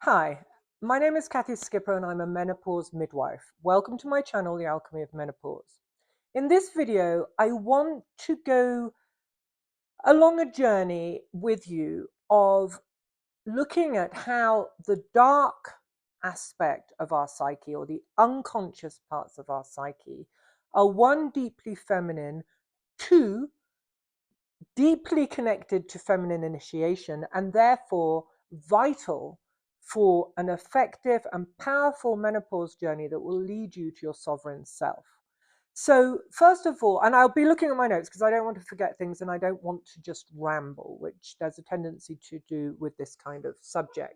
Hi, my name is Kathy Skipper and I'm a menopause midwife. Welcome to my channel, The Alchemy of Menopause. In this video, I want to go along a journey with you of looking at how the dark aspect of our psyche, or the unconscious parts of our psyche, are one, deeply feminine, two, deeply connected to feminine initiation, and therefore vital for an effective and powerful menopause journey that will lead you to your sovereign self. So, first of all, and I'll be looking at my notes because I don't want to forget things and I don't want to just ramble, which there's a tendency to do with this kind of subject.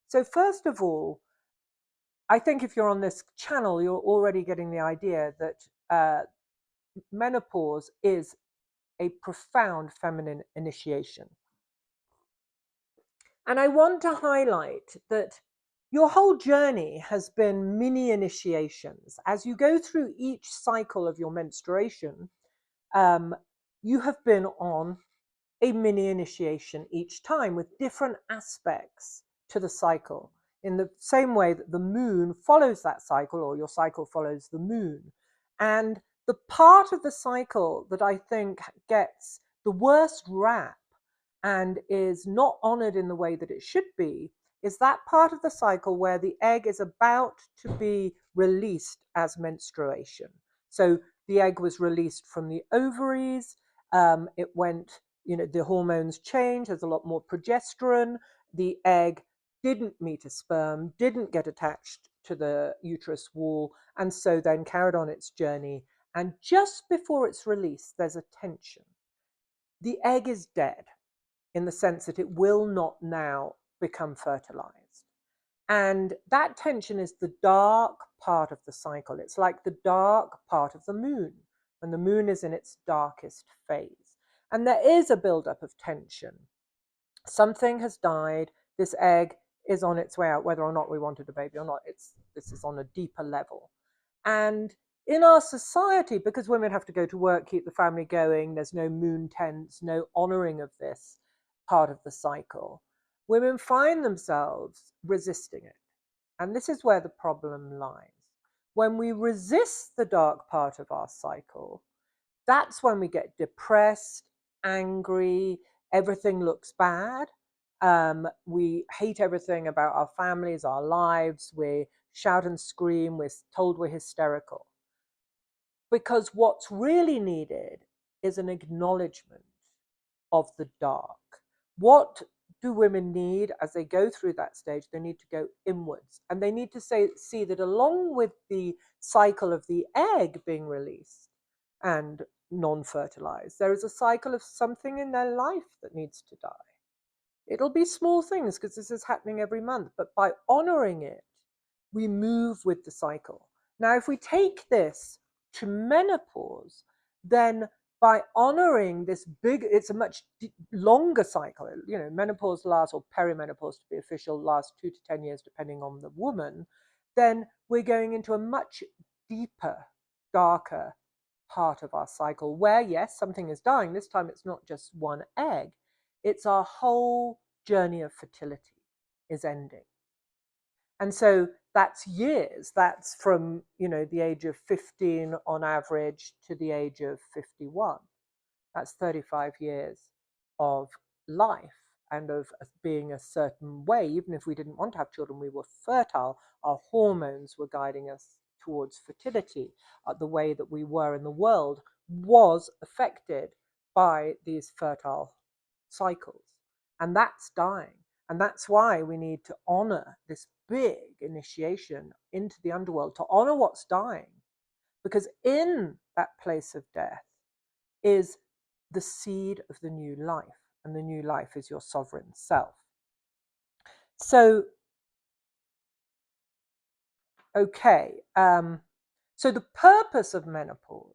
So, first of all, I think if you're on this channel, you're already getting the idea that menopause is a profound feminine initiation. And I want to highlight that your whole journey has been mini initiations. As you go through each cycle of your menstruation, you have been on a mini initiation each time with different aspects to the cycle, in the same way that the moon follows that cycle, or your cycle follows the moon. And the part of the cycle that I think gets the worst rap and is not honored in the way that it should be is that part of the cycle where the egg is about to be released as menstruation. So the egg was released from the ovaries. It went, the hormones change. There's a lot more progesterone. The egg didn't meet a sperm, didn't get attached to the uterus wall, and so then carried on its journey. And just before it's released, there's a tension. The egg is dead in the sense that it will not now become fertilized. And that tension is the dark part of the cycle. It's like the dark part of the moon, when the moon is in its darkest phase. And there is a buildup of tension. Something has died. This egg is on its way out, whether or not we wanted a baby or not. This is on a deeper level. And in our society, because women have to go to work, keep the family going, there's no moon tents, no honoring of this part of the cycle, women find themselves resisting it. And this is where the problem lies. When we resist the dark part of our cycle, that's when we get depressed, angry, everything looks bad. We hate everything about our families, our lives. We shout and scream. We're told we're hysterical. Because what's really needed is an acknowledgement of the dark. What do women need as they go through that stage? They need to go inwards, and they need to see that along with the cycle of the egg being released and non-fertilized, there is a cycle of something in their life that needs to die. It'll be small things because this is happening every month, but by honoring it, we move with the cycle. Now, if we take this to menopause, then by honoring this it's a much longer cycle. Menopause lasts, or perimenopause to be official, lasts 2 to 10 years, depending on the woman. Then we're going into a much deeper, darker part of our cycle where, yes, something is dying. This time it's not just one egg. It's our whole journey of fertility is ending. And so that's years. That's from, the age of 15 on average to the age of 51. That's 35 years of life and of being a certain way. Even if we didn't want to have children, we were fertile. Our hormones were guiding us towards fertility. The way that we were in the world was affected by these fertile cycles. And that's dying. And that's why we need to honor this big initiation into the underworld, to honor what's dying. Because in that place of death is the seed of the new life. And the new life is your sovereign self. So, okay. So the purpose of menopause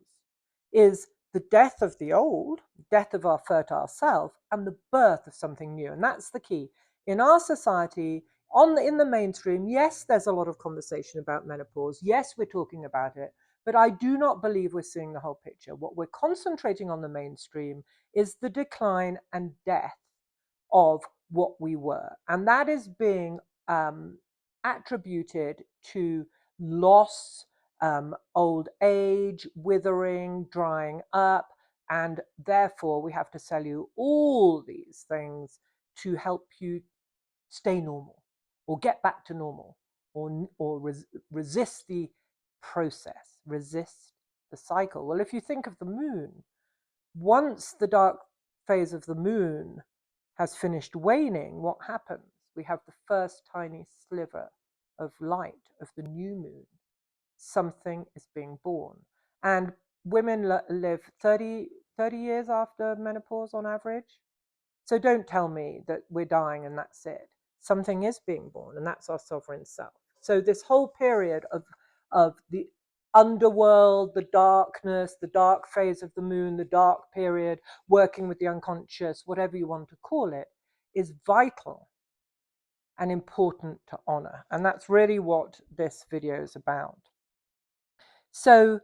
is the death of the old, death of our fertile self, and the birth of something new. And that's the key. In our society, in the mainstream, yes, there's a lot of conversation about menopause. Yes, we're talking about it. But I do not believe we're seeing the whole picture. What we're concentrating on the mainstream is the decline and death of what we were. And that is being attributed to loss, old age, withering, drying up, and therefore we have to sell you all these things to help you stay normal or get back to normal or resist the process, resist the cycle. Well, if you think of the moon, once the dark phase of the moon has finished waning, what happens? We have the first tiny sliver of light of the new moon. Something is being born. And women live 30 years after menopause on average. So don't tell me that we're dying and that's it. Something is being born, and that's our sovereign self. So this whole period of the underworld, the darkness, the dark phase of the moon, the dark period, working with the unconscious, whatever you want to call it, is vital and important to honor. And that's really what this video is about. So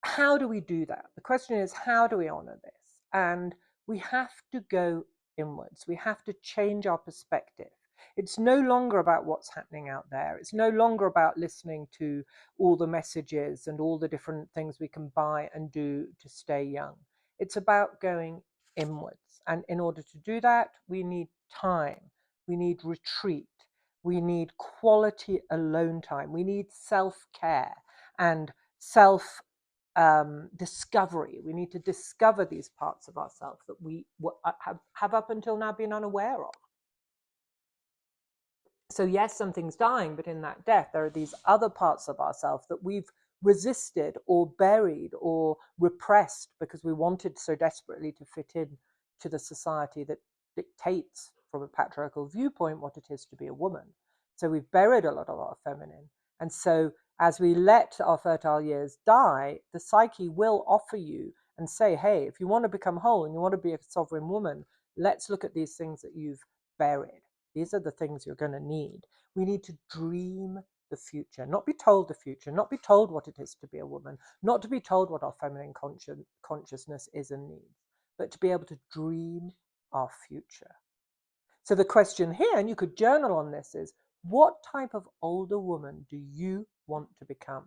how do we do that? The question is, how do we honor this? And we have to go inwards. We have to change our perspective. It's no longer about what's happening out there. It's no longer about listening to all the messages and all the different things we can buy and do to stay young. It's about going inwards. And in order to do that, we need time. We need retreat. We need quality alone time. We need self-care and self discovery. We need to discover these parts of ourselves that we have up until now been unaware of. So yes, something's dying, but in that death, there are these other parts of ourselves that we've resisted or buried or repressed because we wanted so desperately to fit in to the society that dictates from a patriarchal viewpoint what it is to be a woman. So we've buried a lot of our feminine. And so as we let our fertile years die, the psyche will offer you and say, hey, if you want to become whole and you want to be a sovereign woman, let's look at these things that you've buried. These are the things you're going to need. We need to dream the future, not be told the future, not be told what it is to be a woman, not to be told what our feminine consciousness is and needs, but to be able to dream our future. So the question here, and you could journal on this, is what type of older woman do you want to become?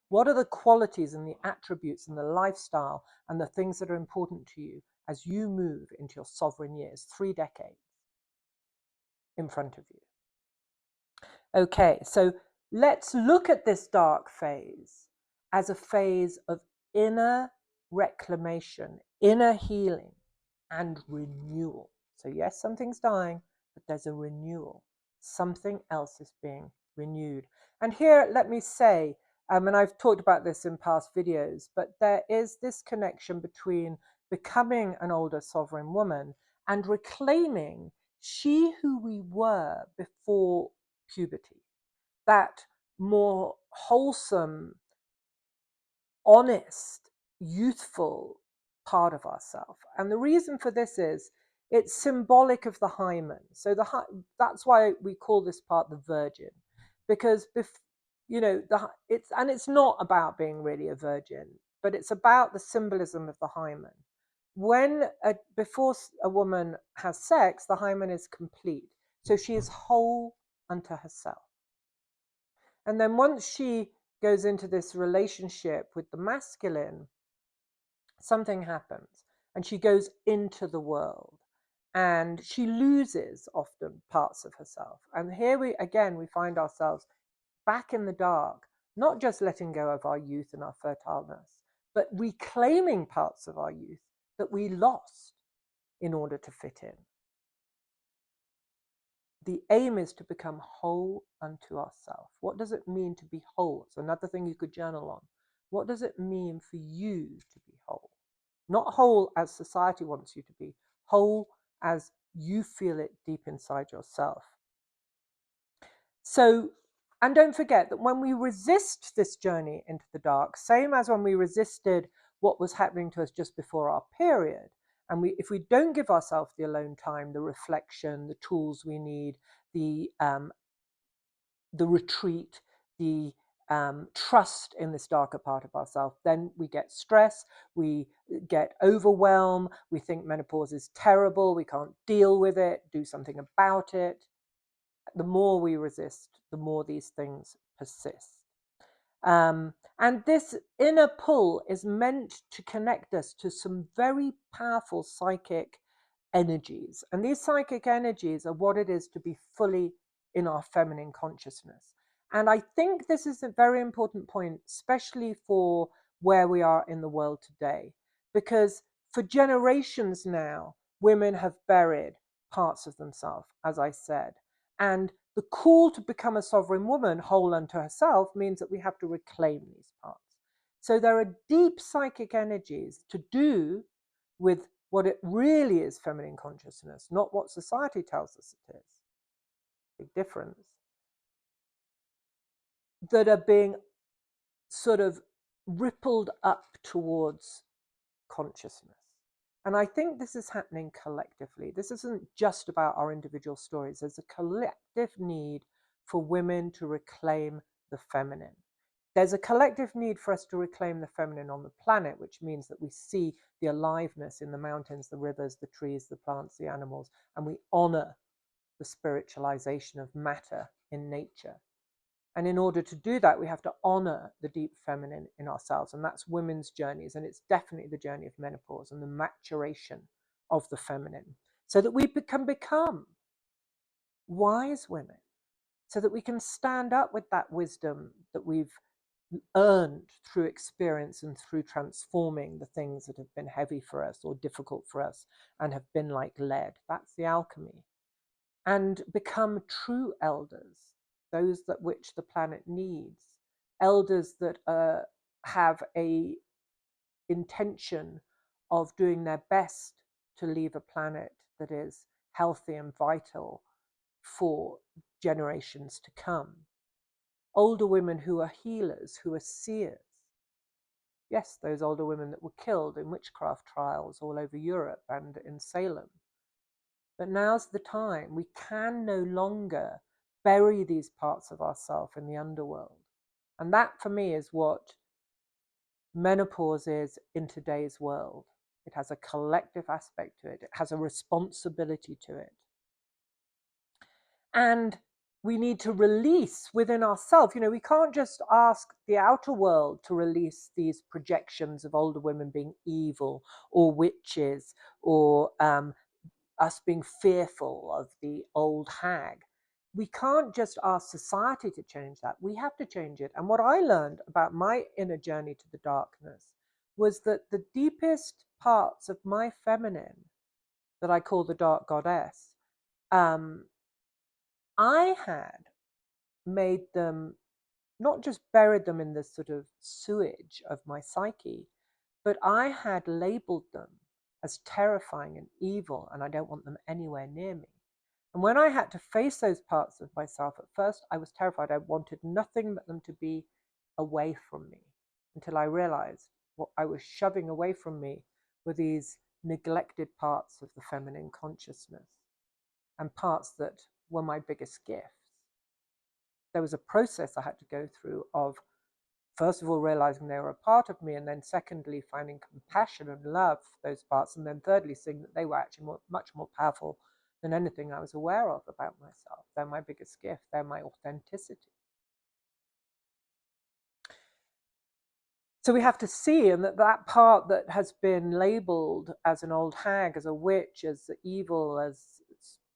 What are the qualities and the attributes and the lifestyle and the things that are important to you as you move into your sovereign years, 3 decades in front of you? Okay, so let's look at this dark phase as a phase of inner reclamation, inner healing, and renewal. So yes, something's dying, but there's a renewal. Something else is being renewed. And here, let me say, and I've talked about this in past videos, but there is this connection between becoming an older sovereign woman and reclaiming she who we were before puberty, that more wholesome, honest, youthful part of ourselves. And the reason for this is it's symbolic of the hymen. So that's why we call this part the virgin, because it's not about being really a virgin, but it's about the symbolism of the hymen. Before a woman has sex, the hymen is complete, so she is whole unto herself. And then once she goes into this relationship with the masculine, something happens and she goes into the world and she loses often parts of herself. And here we find ourselves back in the dark, not just letting go of our youth and our fertileness, but reclaiming parts of our youth that we lost in order to fit in. The aim is to become whole unto ourselves. What does it mean to be whole? It's another thing you could journal on. What does it mean for you to be whole? Not whole as society wants you to be, whole as you feel it deep inside yourself. So, and don't forget that when we resist this journey into the dark, same as when we resisted what was happening to us just before our period, and if we don't give ourselves the alone time, the reflection, the tools we need, the retreat, the trust in this darker part of ourselves. Then we get stress, we get overwhelm, we think menopause is terrible, we can't deal with it, do something about it. The more we resist, the more these things persist. And this inner pull is meant to connect us to some very powerful psychic energies. And these psychic energies are what it is to be fully in our feminine consciousness. And I think this is a very important point, especially for where we are in the world today, because for generations now, women have buried parts of themselves, as I said. And the call to become a sovereign woman, whole unto herself, means that we have to reclaim these parts. So there are deep psychic energies to do with what it really is feminine consciousness, not what society tells us it is. Big difference. That are being sort of rippled up towards consciousness. And I think this is happening collectively. This isn't just about our individual stories. There's a collective need for women to reclaim the feminine. There's a collective need for us to reclaim the feminine on the planet, which means that we see the aliveness in the mountains, the rivers, the trees, the plants, the animals, and we honor the spiritualization of matter in nature. And in order to do that, we have to honor the deep feminine in ourselves. And that's women's journeys. And it's definitely the journey of menopause and the maturation of the feminine, so that we can become wise women, so that we can stand up with that wisdom that we've earned through experience and through transforming the things that have been heavy for us or difficult for us and have been like lead. That's the alchemy. And become true elders, those that which the planet needs, elders that have a intention of doing their best to leave a planet that is healthy and vital for generations to come. Older women who are healers, who are seers. Yes, those older women that were killed in witchcraft trials all over Europe and in Salem. But now's the time. We can no longer bury these parts of ourselves in the underworld. And that, for me, is what menopause is in today's world. It has a collective aspect to it. It has a responsibility to it. And we need to release within ourselves. You know, we can't just ask the outer world to release these projections of older women being evil or witches or us being fearful of the old hag. We can't just ask society to change that. We have to change it. And what I learned about my inner journey to the darkness was that the deepest parts of my feminine, that I call the dark goddess, I had made them, not just buried them in the sort of sewage of my psyche, but I had labeled them as terrifying and evil, and I don't want them anywhere near me. And when I had to face those parts of myself, at first I was terrified. I wanted nothing but them to be away from me, until I realized what I was shoving away from me were these neglected parts of the feminine consciousness, and parts that were my biggest gifts. There was a process I had to go through of, first of all, realizing they were a part of me, and then secondly, finding compassion and love for those parts, and then thirdly, seeing that they were actually much more powerful than anything I was aware of about myself. They're my biggest gift. They're my authenticity. So we have to see, and that part that has been labeled as an old hag, as a witch, as evil, as,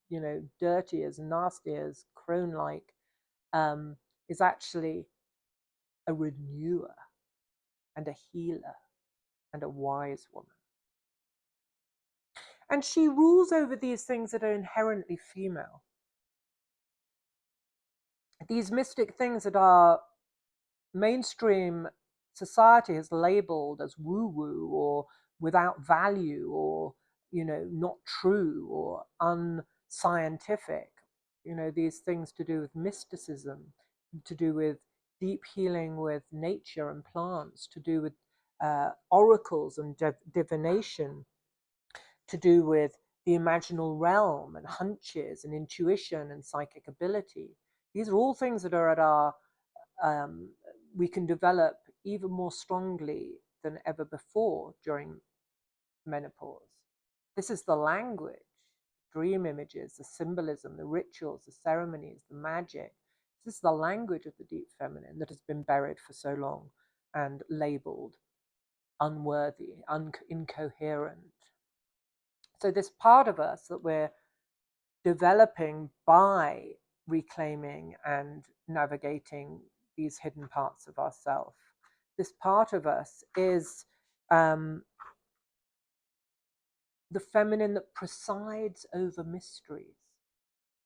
you know, dirty, as nasty, as crone-like, is actually a renewer and a healer and a wise woman. And she rules over these things that are inherently female. These mystic things that our mainstream society has labeled as woo-woo or without value or, you know, not true or unscientific. You know, these things to do with mysticism, to do with deep healing with nature and plants, to do with oracles and divination, to do with the imaginal realm and hunches and intuition and psychic ability. These are all things that are at our we can develop even more strongly than ever before during menopause. This is the language, dream images, the symbolism, the rituals, the ceremonies, the magic. This is the language of the deep feminine that has been buried for so long and labeled unworthy, incoherent. So, this part of us that we're developing by reclaiming and navigating these hidden parts of ourself, this part of us is the feminine that presides over mysteries.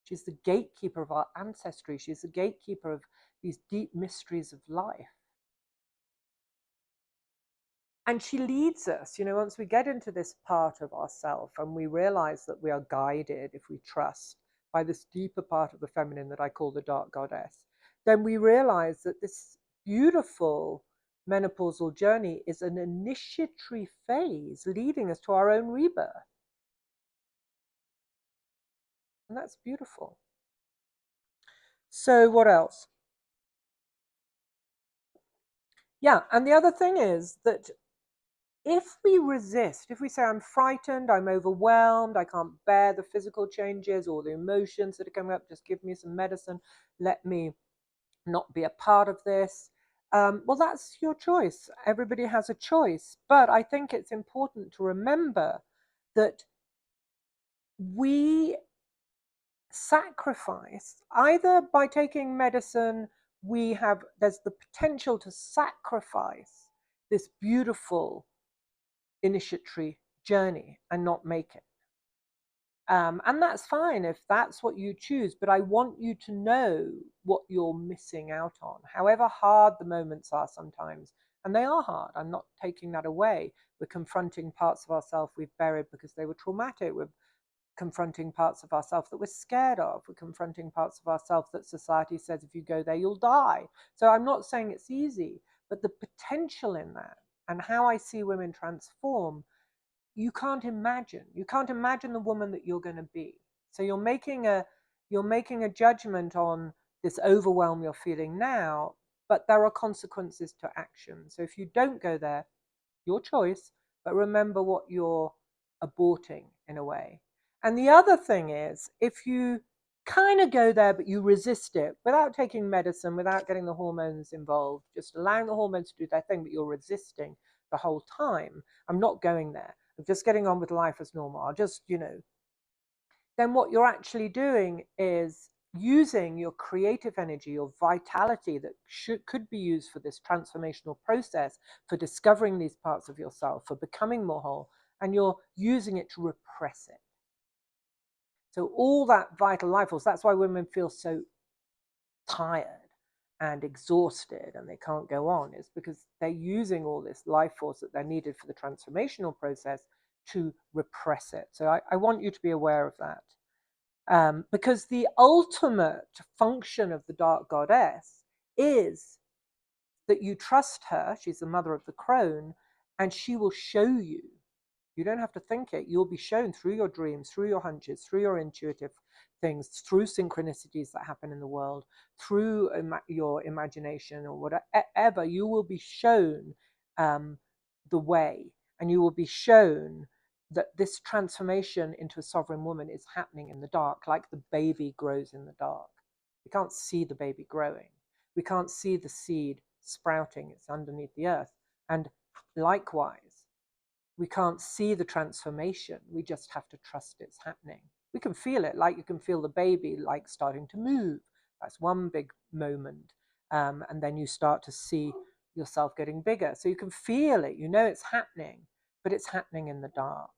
She's the gatekeeper of our ancestry. She's the gatekeeper of these deep mysteries of life. And she leads us, once we get into this part of ourself and we realize that we are guided, if we trust, by this deeper part of the feminine that I call the dark goddess, then we realize that this beautiful menopausal journey is an initiatory phase leading us to our own rebirth. And that's beautiful. So what else? Yeah, and the other thing is that if we resist, if we say, I'm frightened, I'm overwhelmed, I can't bear the physical changes or the emotions that are coming up, just give me some medicine, let me not be a part of this. Well, that's your choice. Everybody has a choice. But I think it's important to remember that we sacrifice either by taking medicine, there's the potential to sacrifice this beautiful initiatory journey and not make it. And that's fine if that's what you choose, but I want you to know what you're missing out on, however hard the moments are sometimes. And they are hard. I'm not taking that away. We're confronting parts of ourselves we've buried because they were traumatic. We're confronting parts of ourselves that we're scared of. We're confronting parts of ourselves that society says if you go there, you'll die. So I'm not saying it's easy, but the potential in that and how I see women transform, you can't imagine. You can't imagine the woman that you're going to be. So you're making a judgment on this overwhelm you're feeling now, but there are consequences to action. So if you don't go there, your choice, but remember what you're aborting in a way. And the other thing is, if you kind of go there, but you resist it without taking medicine, without getting the hormones involved, just allowing the hormones to do their thing, but you're resisting the whole time. I'm not going there. I'm just getting on with life as normal. I'll just, then what you're actually doing is using your creative energy, your vitality that could be used for this transformational process, for discovering these parts of yourself, for becoming more whole, and you're using it to repress it. So all that vital life force, that's why women feel so tired and exhausted and they can't go on, is because they're using all this life force that they're needed for the transformational process to repress it. So I want you to be aware of that. Because the ultimate function of the dark goddess is that you trust her. She's the mother of the crone, and she will show you. You don't have to think it. You'll be shown through your dreams, through your hunches, through your intuitive things, through synchronicities that happen in the world, through your imagination or whatever. You will be shown the way, and you will be shown that this transformation into a sovereign woman is happening in the dark, like the baby grows in the dark. We can't see the baby growing. We can't see the seed sprouting. It's underneath the earth. And likewise, we can't see the transformation. We just have to trust it's happening. We can feel it, like you can feel the baby like starting to move. That's one big moment. And then you start to see yourself getting bigger. So you can feel it, it's happening, but it's happening in the dark.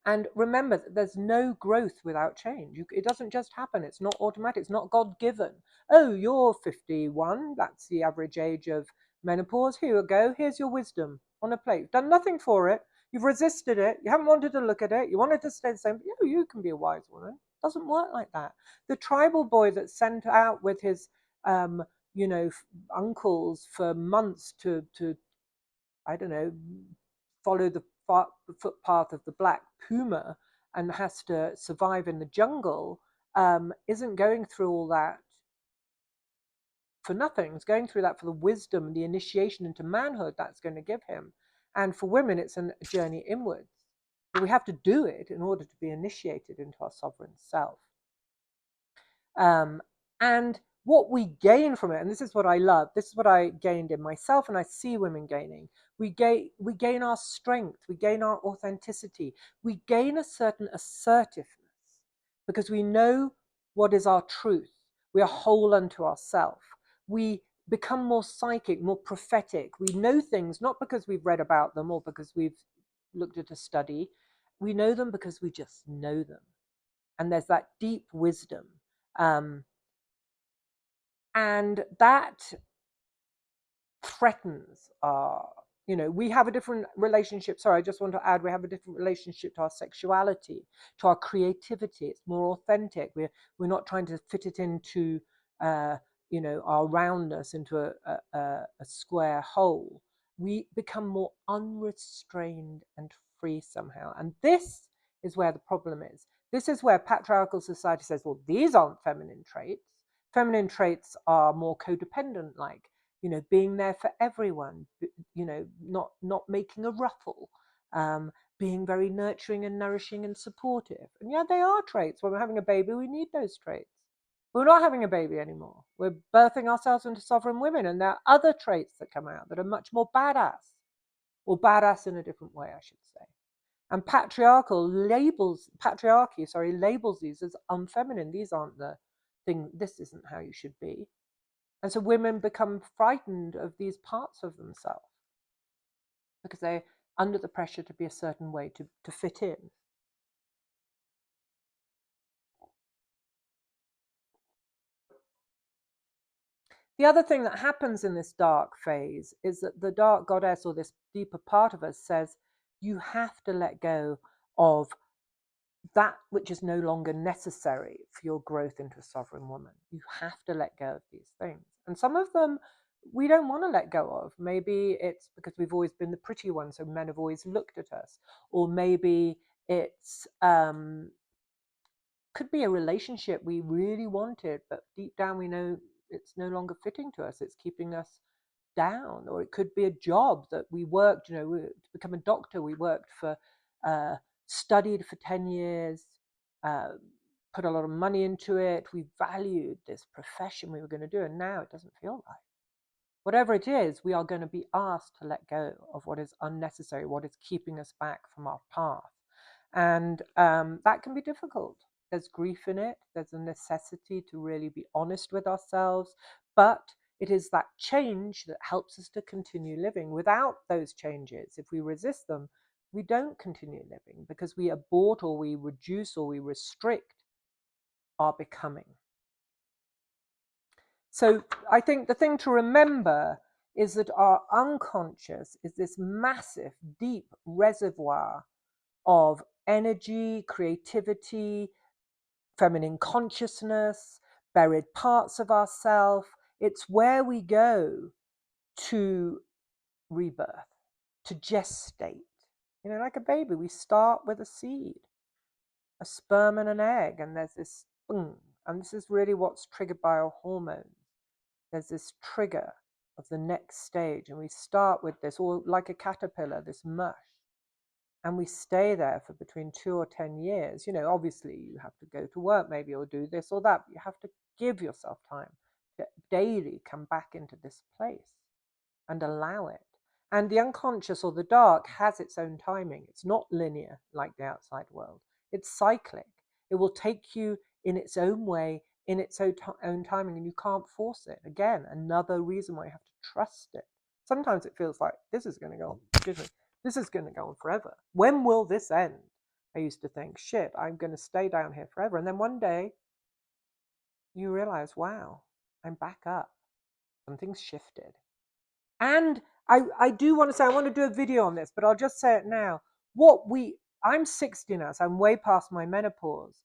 And remember that there's no growth without change. It doesn't just happen. It's not automatic. It's not God-given. Oh, you're 51. That's the average age of menopause. Here you go. Here's your wisdom on a plate. You've done nothing for it. You've resisted it. You haven't wanted to look at it. You wanted to stay the same. But you can be a wise woman. It doesn't work like that. The tribal boy that's sent out with his, uncles for months to I don't know, follow the footpath of the black puma and has to survive in the jungle, isn't going through all that for nothing. He's going through that for the wisdom, the initiation into manhood that's going to give him. And for women, it's a journey inwards. But we have to do it in order to be initiated into our sovereign self. And what we gain from it, and this is what I love, this is what I gained in myself, and I see women gaining. We gain our strength, we gain our authenticity, we gain a certain assertiveness because we know what is our truth. We are whole unto ourselves. We become more psychic, more prophetic. We know things not because we've read about them or because we've looked at a study. We know them because we just know them. And there's that deep wisdom. And that threatens our, we have a different relationship. Sorry, I just want to add, we have a different relationship to our sexuality, to our creativity. It's more authentic. We're not trying to fit it into, our roundness, into a square hole. We become more unrestrained and free somehow. And this is where the problem is. This is where patriarchal society says, well, these aren't feminine traits. Feminine traits are more codependent, like, being there for everyone, not making a ruffle, being very nurturing and nourishing and supportive. And yeah, they are traits. When we're having a baby, we need those traits. We're not having a baby anymore. We're birthing ourselves into sovereign women, and there are other traits that come out that are much more badass, or badass in a different way, I should say. And patriarchy labels these as unfeminine. These aren't the thing. This isn't how you should be. And so women become frightened of these parts of themselves because they're under the pressure to be a certain way, to fit in. The other thing that happens in this dark phase is that the dark goddess, or this deeper part of us, says you have to let go of that which is no longer necessary for your growth into a sovereign woman. You have to let go of these things. And some of them we don't want to let go of. Maybe it's because we've always been the pretty one, so men have always looked at us. Or maybe it's could be a relationship we really wanted, but deep down we know it's no longer fitting to us. It's keeping us down. Or it could be a job that we worked, to become a doctor. We worked for, studied for 10 years, put a lot of money into it. We valued this profession we were going to do, and now it doesn't feel right. Whatever it is, we are going to be asked to let go of what is unnecessary, what is keeping us back from our path. And that can be difficult. There's grief in it. There's a necessity to really be honest with ourselves. But it is that change that helps us to continue living. Without those changes, if we resist them, we don't continue living because we abort or we reduce or we restrict our becoming. So I think the thing to remember is that our unconscious is this massive, deep reservoir of energy, creativity, feminine consciousness, buried parts of ourself. It's where we go to rebirth, to gestate. Like a baby, we start with a seed, a sperm and an egg, and there's this boom. And this is really what's triggered by our hormones. There's this trigger of the next stage, and we start with this, or like a caterpillar, this mush. And we stay there for between 2 or 10 years. Obviously you have to go to work maybe, or do this or that. But you have to give yourself time to daily come back into this place and allow it. And the unconscious, or the dark, has its own timing. It's not linear like the outside world. It's cyclic. It will take you in its own way, in its own timing, and you can't force it. Again, another reason why you have to trust it. Sometimes it feels like this is going to go on. This is going to go on forever. When will this end? I used to think, shit, I'm going to stay down here forever. And then one day you realize, wow, I'm back up. Something's shifted. And I do want to say, I want to do a video on this, but I'll just say it now. I'm 60 now, so I'm way past my menopause.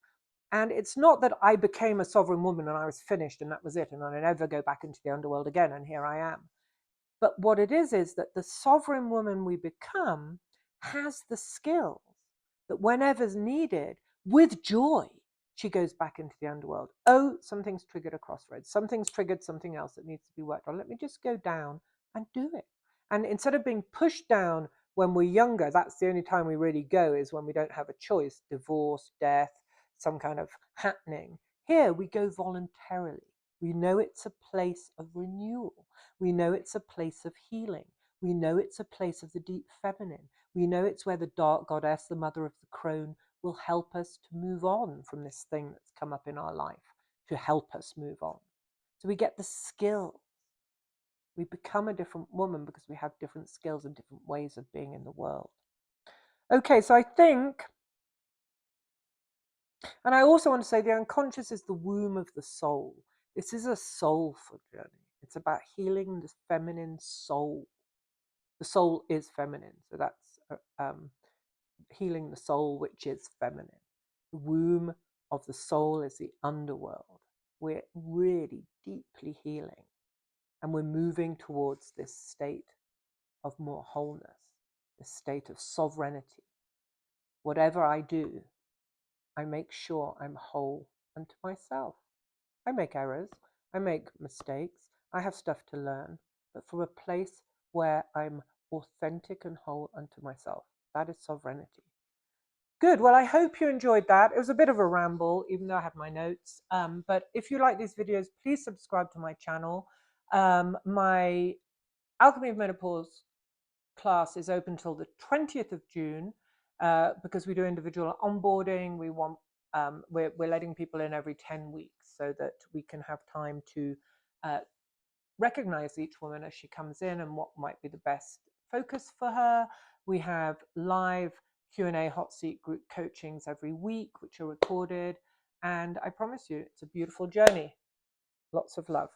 And it's not that I became a sovereign woman and I was finished and that was it, and I'll never go back into the underworld again, and here I am. But what it is that the sovereign woman we become has the skills that whenever's needed, with joy, she goes back into the underworld. Oh, something's triggered a crossroads. Something's triggered something else that needs to be worked on. Let me just go down and do it. And instead of being pushed down when we're younger, that's the only time we really go, is when we don't have a choice, divorce, death, some kind of happening. Here we go voluntarily. We know it's a place of renewal. We know it's a place of healing. We know it's a place of the deep feminine. We know it's where the dark goddess, the mother of the crone, will help us to move on from this thing that's come up in our life, to help us move on. So we get the skill. We become a different woman because we have different skills and different ways of being in the world. Okay, so I think, and I also want to say, the unconscious is the womb of the soul. This is a soulful journey. It's about healing the feminine soul. The soul is feminine, so that's healing the soul, which is feminine. The womb of the soul is the underworld. We're really deeply healing, and we're moving towards this state of more wholeness, this state of sovereignty. Whatever I do, I make sure I'm whole unto myself. I make errors, I make mistakes, I have stuff to learn, but from a place where I'm authentic and whole unto myself. That is sovereignty. Good. Well, I hope you enjoyed that. It was a bit of a ramble, even though I had my notes. But if you like these videos, please subscribe to my channel. My Alchemy of Menopause class is open till the 20th of June because we do individual onboarding. We're letting people in every 10 weeks so that we can have time to recognize each woman as she comes in and what might be the best focus for her. We have live Q&A hot seat group coachings every week, which are recorded. And I promise you, it's a beautiful journey. Lots of love.